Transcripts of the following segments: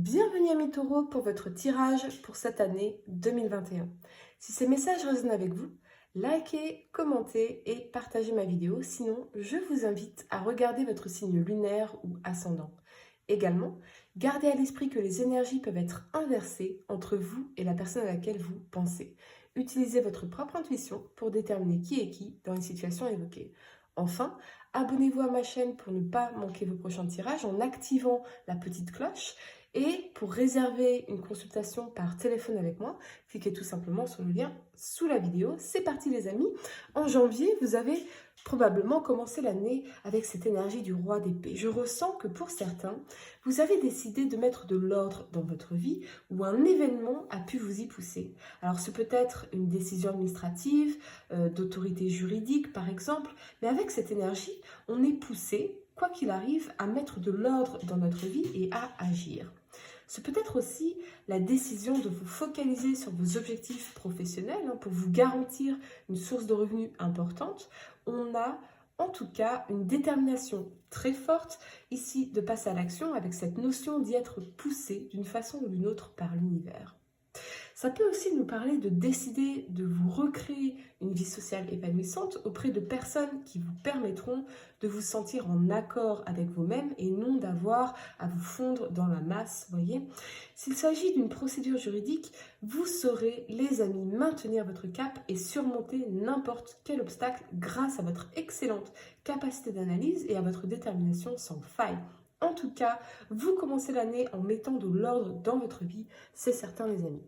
Bienvenue amis taureaux pour votre tirage pour cette année 2021. Si ces messages résonnent avec vous, likez, commentez et partagez ma vidéo. Sinon, je vous invite à regarder votre signe lunaire ou ascendant. Également, gardez à l'esprit que les énergies peuvent être inversées entre vous et la personne à laquelle vous pensez. Utilisez votre propre intuition pour déterminer qui est qui dans les situations évoquées. Enfin, abonnez-vous à ma chaîne pour ne pas manquer vos prochains tirages en activant la petite cloche. Et pour réserver une consultation par téléphone avec moi, cliquez tout simplement sur le lien sous la vidéo. C'est parti les amis. En janvier, vous avez probablement commencé l'année avec cette énergie du roi d'épée. Je ressens que pour certains, vous avez décidé de mettre de l'ordre dans votre vie ou un événement a pu vous y pousser. Alors ce peut être une décision administrative, d'autorité juridique par exemple, mais avec cette énergie, on est poussé, quoi qu'il arrive, à mettre de l'ordre dans notre vie et à agir. C'est peut-être aussi la décision de vous focaliser sur vos objectifs professionnels pour vous garantir une source de revenus importante. On a en tout cas une détermination très forte ici de passer à l'action avec cette notion d'y être poussé d'une façon ou d'une autre par l'univers. Ça peut aussi nous parler de décider de vous recréer une vie sociale épanouissante auprès de personnes qui vous permettront de vous sentir en accord avec vous-même et non d'avoir à vous fondre dans la masse, voyez. S'il s'agit d'une procédure juridique, vous saurez, les amis, maintenir votre cap et surmonter n'importe quel obstacle grâce à votre excellente capacité d'analyse et à votre détermination sans faille. En tout cas, vous commencez l'année en mettant de l'ordre dans votre vie, c'est certain les amis.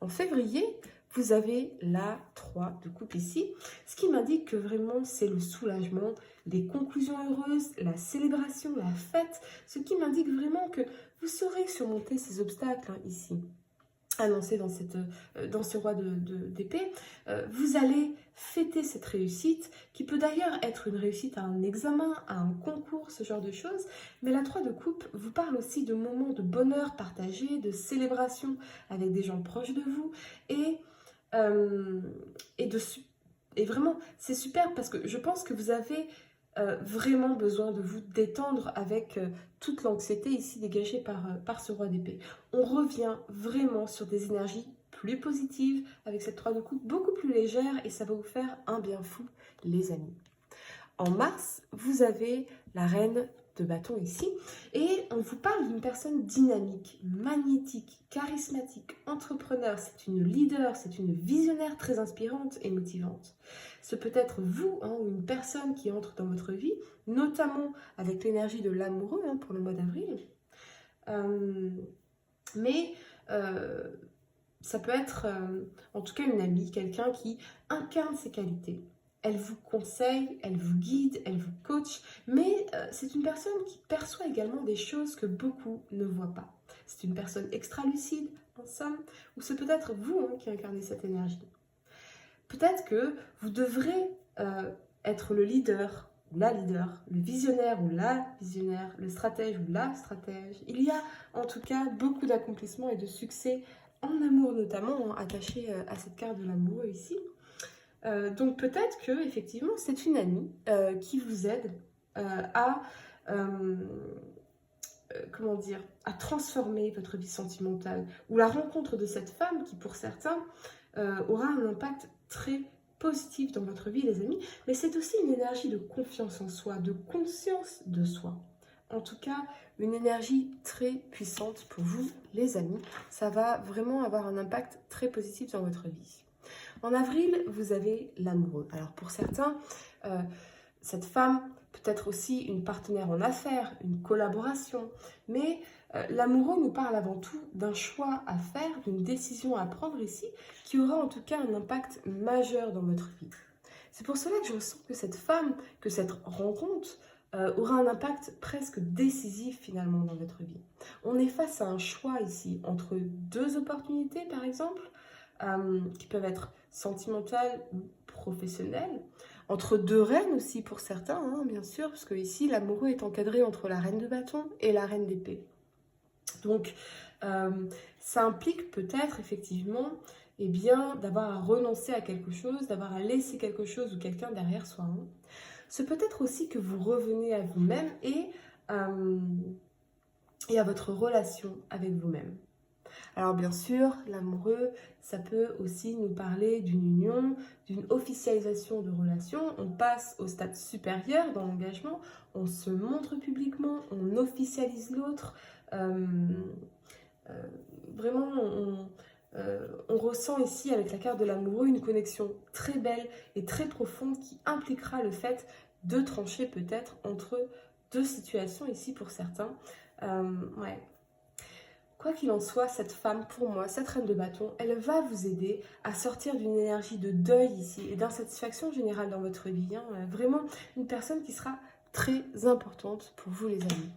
En février, vous avez la 3 de coupe ici, ce qui m'indique que vraiment c'est le soulagement, les conclusions heureuses, la célébration, la fête, ce qui m'indique vraiment que vous saurez surmonter ces obstacles ici. Annoncé dans ce roi d'épée, vous allez fêter cette réussite, qui peut d'ailleurs être une réussite à un examen, à un concours, ce genre de choses, mais la 3 de coupe vous parle aussi de moments de bonheur partagé, de célébration avec des gens proches de vous, et vraiment, c'est super parce que je pense que vous avez vraiment besoin de vous détendre avec toute l'anxiété ici dégagée par ce roi d'épée. On revient vraiment sur des énergies plus positives avec cette 3 de coupe, beaucoup plus légère et ça va vous faire un bien fou les amis. En mars, vous avez la reine de bâton ici et on vous parle d'une personne dynamique, magnétique, charismatique, entrepreneur, c'est une leader, c'est une visionnaire très inspirante et motivante. Ce peut être vous ou une personne qui entre dans votre vie, notamment avec l'énergie de l'amoureux pour le mois d'avril. Ça peut être en tout cas une amie, quelqu'un qui incarne ses qualités. Elle vous conseille, elle vous guide, elle vous coach, mais c'est une personne qui perçoit également des choses que beaucoup ne voient pas. C'est une personne extra lucide, en somme, ou c'est peut-être vous qui incarnez cette énergie. Peut-être que vous devrez être le leader ou la leader, le visionnaire ou la visionnaire, le stratège ou la stratège. Il y a en tout cas beaucoup d'accomplissements et de succès en amour notamment, attaché à cette carte de l'amoureux ici. Donc peut-être que effectivement c'est une amie qui vous aide à à transformer votre vie sentimentale, ou la rencontre de cette femme qui pour certains aura un impact très positif dans votre vie les amis, mais c'est aussi une énergie de confiance en soi, de conscience de soi. En tout cas, une énergie très puissante pour vous les amis, ça va vraiment avoir un impact très positif dans votre vie. En avril, vous avez l'amoureux. Alors pour certains, cette femme peut être aussi une partenaire en affaires, une collaboration, mais l'amoureux nous parle avant tout d'un choix à faire, d'une décision à prendre ici, qui aura en tout cas un impact majeur dans votre vie. C'est pour cela que je ressens que cette femme, que cette rencontre, aura un impact presque décisif finalement dans votre vie. On est face à un choix ici, entre deux opportunités par exemple, qui peuvent être sentimentales ou professionnelles, entre deux reines aussi pour certains, bien sûr, parce que ici l'amoureux est encadré entre la reine de bâton et la reine d'épée. Donc ça implique peut-être effectivement d'avoir à renoncer à quelque chose, d'avoir à laisser quelque chose ou quelqu'un derrière soi. C'est peut-être aussi que vous revenez à vous-même et et à votre relation avec vous-même. Alors bien sûr, l'amoureux, ça peut aussi nous parler d'une union, d'une officialisation de relation. On passe au stade supérieur dans l'engagement, on se montre publiquement, on officialise l'autre. Euh, euh, Vraiment, on ressent ici avec la carte de l'amoureux une connexion très belle et très profonde qui impliquera le fait de trancher peut-être entre deux situations ici pour certains. Ouais. Quoi qu'il en soit, cette femme, pour moi, cette reine de bâton, elle va vous aider à sortir d'une énergie de deuil ici et d'insatisfaction générale dans votre vie. Vraiment une personne qui sera très importante pour vous, les amis.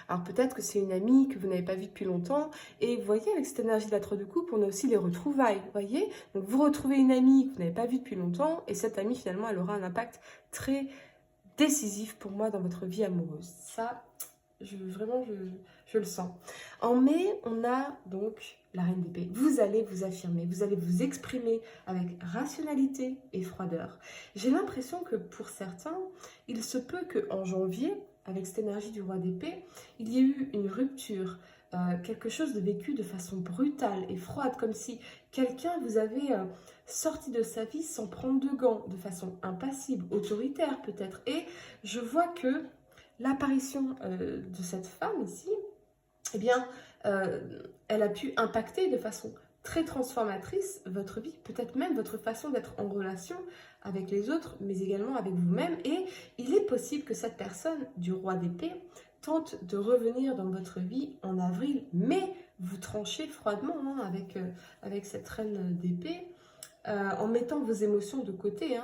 Alors peut-être que c'est une amie que vous n'avez pas vue depuis longtemps. Et vous voyez, avec cette énergie de la 3 de coupe, on a aussi les retrouvailles. Vous voyez, donc vous retrouvez une amie que vous n'avez pas vue depuis longtemps. Et cette amie, finalement, elle aura un impact très décisif pour moi dans votre vie amoureuse. Ça, vraiment, je le sens. En mai, on a donc la reine d'épée. Vous allez vous affirmer, vous allez vous exprimer avec rationalité et froideur. J'ai l'impression que pour certains, il se peut qu'en janvier, avec cette énergie du roi d'épée, il y ait eu une rupture, quelque chose de vécu de façon brutale et froide, comme si quelqu'un vous avait sorti de sa vie sans prendre de gants, de façon impassible, autoritaire peut-être. Et je vois que l'apparition de cette femme ici, eh bien, elle a pu impacter de façon très transformatrice votre vie, peut-être même votre façon d'être en relation avec les autres, mais également avec vous-même. Et il est possible que cette personne du roi d'épée tente de revenir dans votre vie en avril, mais vous tranchez froidement avec cette reine d'épée. En mettant vos émotions de côté,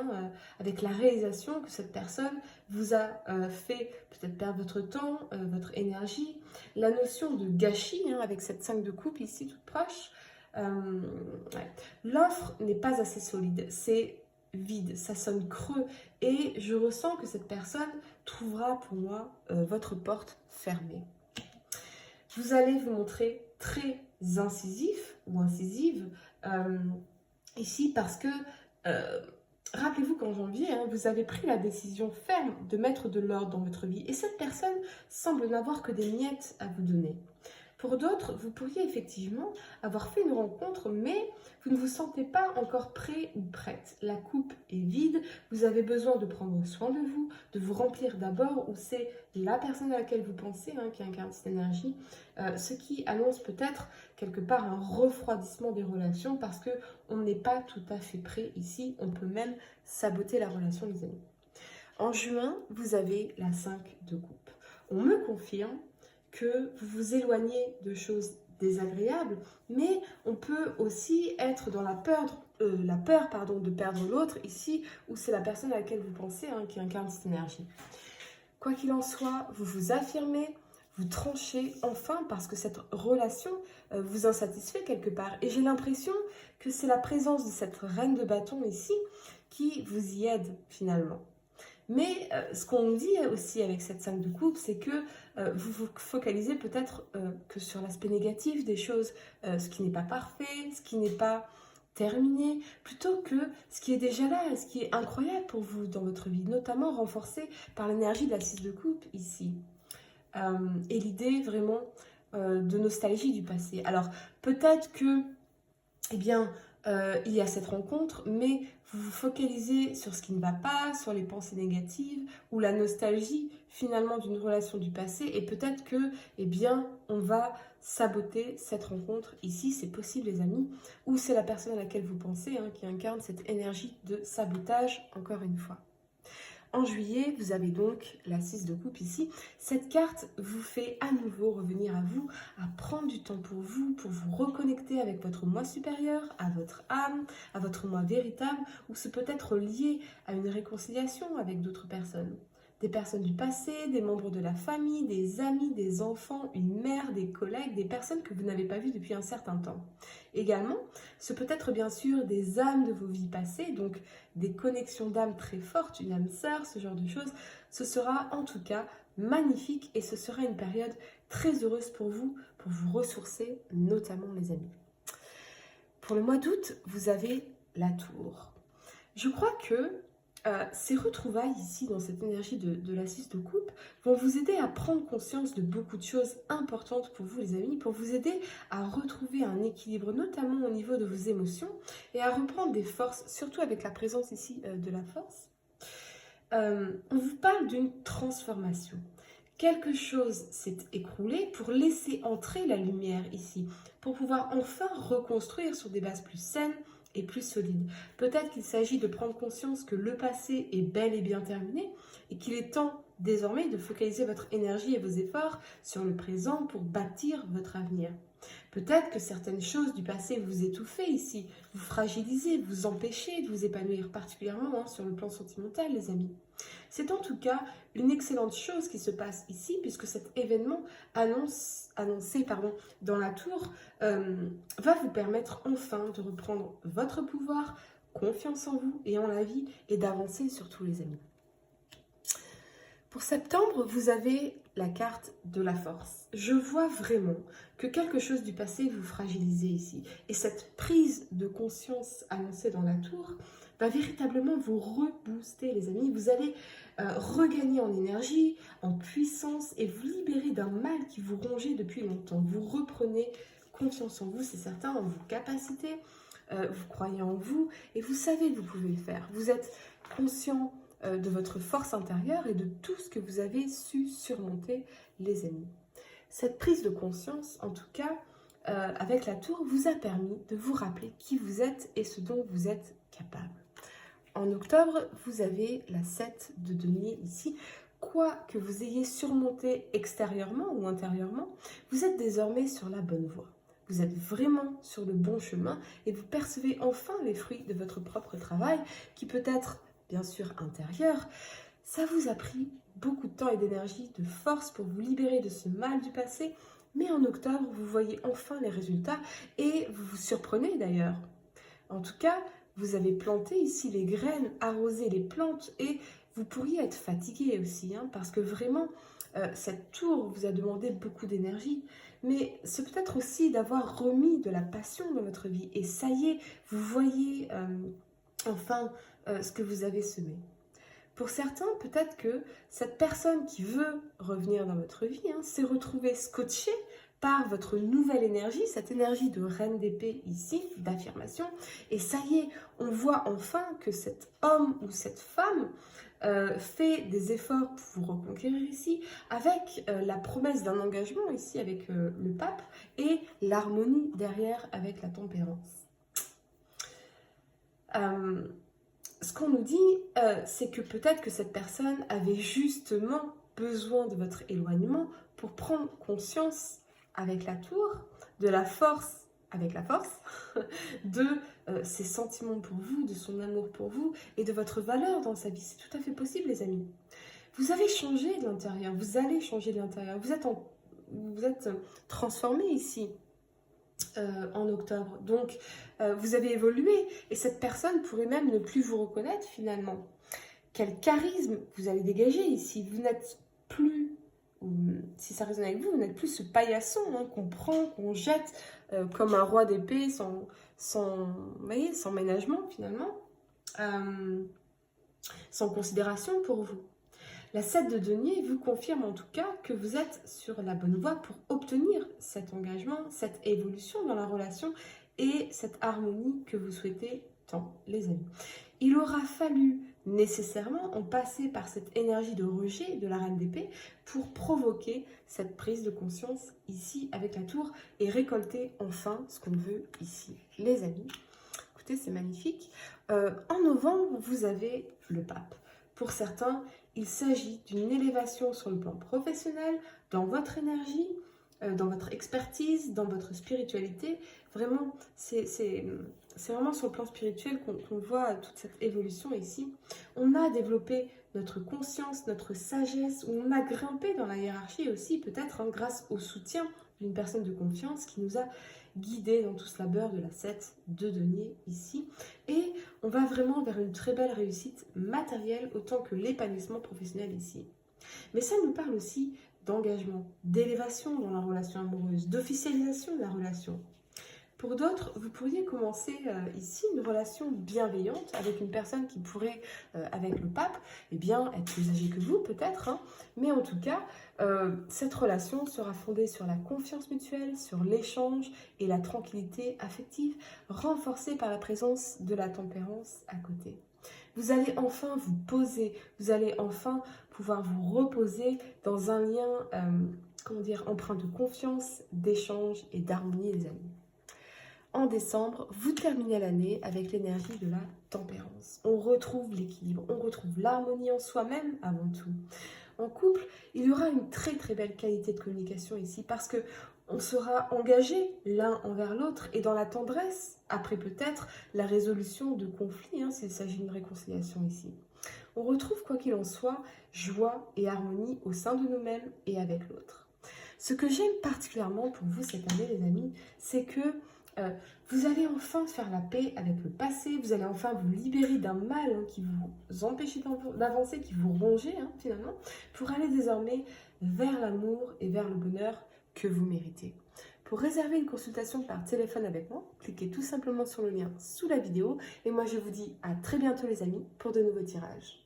avec la réalisation que cette personne vous a fait peut-être perdre votre temps, votre énergie, la notion de gâchis, avec cette 5 de coupe ici toute proche. Ouais. L'offre n'est pas assez solide, c'est vide, ça sonne creux et je ressens que cette personne trouvera pour moi votre porte fermée. Vous allez vous montrer très incisif ou incisive ici parce que, rappelez-vous qu'en janvier, vous avez pris la décision ferme de mettre de l'ordre dans votre vie et cette personne semble n'avoir que des miettes à vous donner. Pour d'autres, vous pourriez effectivement avoir fait une rencontre, mais vous ne vous sentez pas encore prêt ou prête. La coupe est vide, vous avez besoin de prendre soin de vous remplir d'abord, ou c'est la personne à laquelle vous pensez qui incarne cette énergie, ce qui annonce peut-être quelque part un refroidissement des relations parce qu'on n'est pas tout à fait prêt ici, on peut même saboter la relation, les amis. En juin, vous avez la 5 de coupe. On me confirme que vous vous éloignez de choses désagréables, mais on peut aussi être dans la peur de perdre l'autre ici, où c'est la personne à laquelle vous pensez qui incarne cette énergie. Quoi qu'il en soit, vous vous affirmez, vous tranchez enfin parce que cette relation vous insatisfait quelque part. Et j'ai l'impression que c'est la présence de cette reine de bâton ici qui vous y aide finalement. Mais ce qu'on dit aussi avec cette 5 de coupe, c'est que vous vous focalisez peut-être que sur l'aspect négatif des choses, ce qui n'est pas parfait, ce qui n'est pas terminé, plutôt que ce qui est déjà là, ce qui est incroyable pour vous dans votre vie, notamment renforcé par l'énergie de la 6 de coupe ici. Et l'idée vraiment de nostalgie du passé. Alors peut-être que, eh bien, il y a cette rencontre, mais vous vous focalisez sur ce qui ne va pas, sur les pensées négatives ou la nostalgie finalement d'une relation du passé et peut-être que, eh bien, on va saboter cette rencontre ici, c'est possible les amis, ou c'est la personne à laquelle vous pensez qui incarne cette énergie de sabotage encore une fois. En juillet, vous avez donc la 6 de coupe ici. Cette carte vous fait à nouveau revenir à vous, à prendre du temps pour vous reconnecter avec votre moi supérieur, à votre âme, à votre moi véritable, ou c'est peut-être lié à une réconciliation avec d'autres personnes. Des personnes du passé, des membres de la famille, des amis, des enfants, une mère, des collègues, des personnes que vous n'avez pas vues depuis un certain temps. Également, ce peut être bien sûr des âmes de vos vies passées, donc des connexions d'âmes très fortes, une âme sœur, ce genre de choses. Ce sera en tout cas magnifique et ce sera une période très heureuse pour vous ressourcer, notamment les amis. Pour le mois d'août, vous avez la tour. Je crois que Ces retrouvailles ici, dans cette énergie de la 6 de coupe, vont vous aider à prendre conscience de beaucoup de choses importantes pour vous les amis, pour vous aider à retrouver un équilibre, notamment au niveau de vos émotions, et à reprendre des forces, surtout avec la présence ici de la force. On vous parle d'une transformation. Quelque chose s'est écroulé pour laisser entrer la lumière ici, pour pouvoir enfin reconstruire sur des bases plus saines et plus solides. Peut-être qu'il s'agit de prendre conscience que le passé est bel et bien terminé et qu'il est temps désormais de focaliser votre énergie et vos efforts sur le présent pour bâtir votre avenir. Peut-être que certaines choses du passé vous étouffent ici, vous fragilisez, vous empêchez de vous épanouir, particulièrement sur le plan sentimental, les amis. C'est en tout cas une excellente chose qui se passe ici, puisque cet événement annoncé dans la tour va vous permettre enfin de reprendre votre pouvoir, confiance en vous et en la vie, et d'avancer surtout, les amis. Pour septembre, vous avez la carte de la force. Je vois vraiment que quelque chose du passé vous fragilise ici. Et cette prise de conscience annoncée dans la tour va véritablement vous rebooster, les amis. Vous allez regagner en énergie, en puissance et vous libérer d'un mal qui vous rongeait depuis longtemps. Vous reprenez confiance en vous, c'est certain, en vos capacités. Vous croyez en vous et vous savez que vous pouvez le faire. Vous êtes conscient de votre force intérieure et de tout ce que vous avez su surmonter, les amis. Cette prise de conscience, en tout cas, avec la tour, vous a permis de vous rappeler qui vous êtes et ce dont vous êtes capable. En octobre, vous avez la 7 de denier ici. Quoi que vous ayez surmonté extérieurement ou intérieurement, vous êtes désormais sur la bonne voie. Vous êtes vraiment sur le bon chemin et vous percevez enfin les fruits de votre propre travail qui peut être bien sûr intérieur. Ça vous a pris beaucoup de temps et d'énergie, de force pour vous libérer de ce mal du passé, mais en octobre, vous voyez enfin les résultats et vous vous surprenez d'ailleurs. En tout cas, vous avez planté ici les graines, arrosé les plantes et vous pourriez être fatigué aussi, parce que vraiment, cette tour vous a demandé beaucoup d'énergie. Mais c'est peut-être aussi d'avoir remis de la passion dans votre vie. Et ça y est, vous voyez enfin ce que vous avez semé. Pour certains, peut-être que cette personne qui veut revenir dans votre vie s'est retrouvée scotchée par votre nouvelle énergie, cette énergie de reine d'épée ici, d'affirmation. Et ça y est, on voit enfin que cet homme ou cette femme fait des efforts pour vous reconquérir ici, avec la promesse d'un engagement ici avec le pape et l'harmonie derrière avec la tempérance. Ce qu'on nous dit, c'est que peut-être que cette personne avait justement besoin de votre éloignement pour prendre conscience avec la tour de la force, avec la force, de ses sentiments pour vous, de son amour pour vous et de votre valeur dans sa vie. C'est tout à fait possible, les amis. Vous avez changé de l'intérieur, vous allez changer de l'intérieur, vous êtes transformé ici. En octobre. Donc, vous avez évolué et cette personne pourrait même ne plus vous reconnaître finalement. Quel charisme vous allez dégager ici. Vous n'êtes plus, si ça résonne avec vous, vous n'êtes plus ce paillasson qu'on prend, qu'on jette comme un roi d'épée sans ménagement finalement, sans considération pour vous. La 7 de denier vous confirme en tout cas que vous êtes sur la bonne voie pour obtenir cet engagement, cette évolution dans la relation et cette harmonie que vous souhaitez tant, les amis. Il aura fallu nécessairement en passer par cette énergie de rejet de la reine d'épée pour provoquer cette prise de conscience ici avec la tour et récolter enfin ce qu'on veut ici, les amis. Écoutez, c'est magnifique. En novembre, vous avez le pape. Pour certains, il s'agit d'une élévation sur le plan professionnel, dans votre énergie, dans votre expertise, dans votre spiritualité. Vraiment, c'est vraiment sur le plan spirituel qu'on voit toute cette évolution ici. On a développé notre conscience, notre sagesse, ou on a grimpé dans la hiérarchie aussi, peut-être grâce au soutien d'une personne de confiance qui nous a guidés dans tout ce labeur de la 7 de denier ici. Et on va vraiment vers une très belle réussite matérielle autant que l'épanouissement professionnel ici. Mais ça nous parle aussi d'engagement, d'élévation dans la relation amoureuse, d'officialisation de la relation. Pour d'autres, vous pourriez commencer ici une relation bienveillante avec une personne qui pourrait, avec le pape, eh bien, être plus âgée que vous peut-être, hein. Mais en tout cas, cette relation sera fondée sur la confiance mutuelle, sur l'échange et la tranquillité affective, renforcée par la présence de la tempérance à côté. Vous allez enfin vous poser, vous allez enfin pouvoir vous reposer dans un lien, comment dire, empreint de confiance, d'échange et d'harmonie, les amis. En décembre, vous terminez l'année avec l'énergie de la tempérance. On retrouve l'équilibre, on retrouve l'harmonie en soi-même avant tout. En couple, il y aura une très très belle qualité de communication ici parce que on sera engagé l'un envers l'autre et dans la tendresse, après peut-être la résolution de conflits, hein, s'il s'agit d'une réconciliation ici. On retrouve quoi qu'il en soit joie et harmonie au sein de nous-mêmes et avec l'autre. Ce que j'aime particulièrement pour vous cette année, les amis, c'est que vous allez enfin faire la paix avec le passé, vous allez enfin vous libérer d'un mal, hein, qui vous empêchait d'avancer, qui vous rongeait, hein, finalement, pour aller désormais vers l'amour et vers le bonheur que vous méritez. Pour réserver une consultation par téléphone avec moi, cliquez tout simplement sur le lien sous la vidéo et moi je vous dis à très bientôt les amis pour de nouveaux tirages.